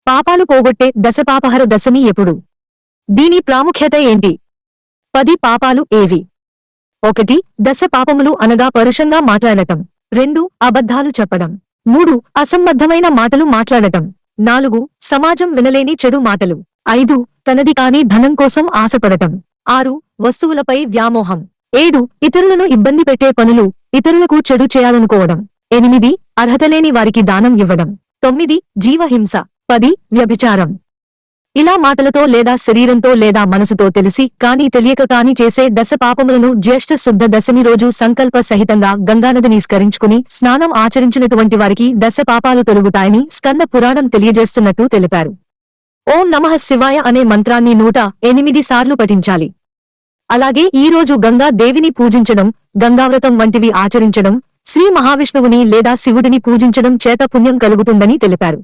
పాపాలు పోగొట్టే దశపాపహర దశమి ఎప్పుడు? దీని ప్రాముఖ్యత ఏంటి? 10 పాపాలు ఏవి? 1. దశ పాపములు అనగా పరుషంగా మాట్లాడటం. 2. అబద్ధాలు చెప్పడం. 3. అసంబద్ధమైన మాటలు మాట్లాడటం. 4. సమాజం వినలేని చెడు మాటలు. 5. తనది కాని ధనం కోసం ఆశపడటం. 6. వస్తువులపై వ్యామోహం. 7. ఇతరులను ఇబ్బంది పెట్టే పనులు, ఇతరులకు చెడు చేయాలనుకోవడం. 8. అర్హతలేని వారికి దానం ఇవ్వడం. 9. జీవహింస. 10. వ్యభిచారం. ఇలా మాటలతో లేదా శరీరంతో లేదా మనసుతో తెలిసి కాని తెలియక కాని చేసే దశ పాపములను జ్యేష్ఠ శుద్ధ దశమి రోజు సంకల్ప సహితంగా గంగానదిని స్మరించుకుని స్నానం ఆచరించినటువంటి వారికి దశ పాపాలు తొలగుతాయని స్కంద పురాణం తెలియజేస్తున్నట్టు తెలిపారు. ఓం నమః శివాయ అనే మంత్రాన్ని 108 సార్లు పఠించాలి. అలాగే ఈ రోజు గంగా దేవిని పూజించడం, గంగావ్రతం వంటివి ఆచరించడం, శ్రీ మహావిష్ణువుని లేదా శివుడిని పూజించడం చేత పుణ్యం కలుగుతుందని తెలిపారు.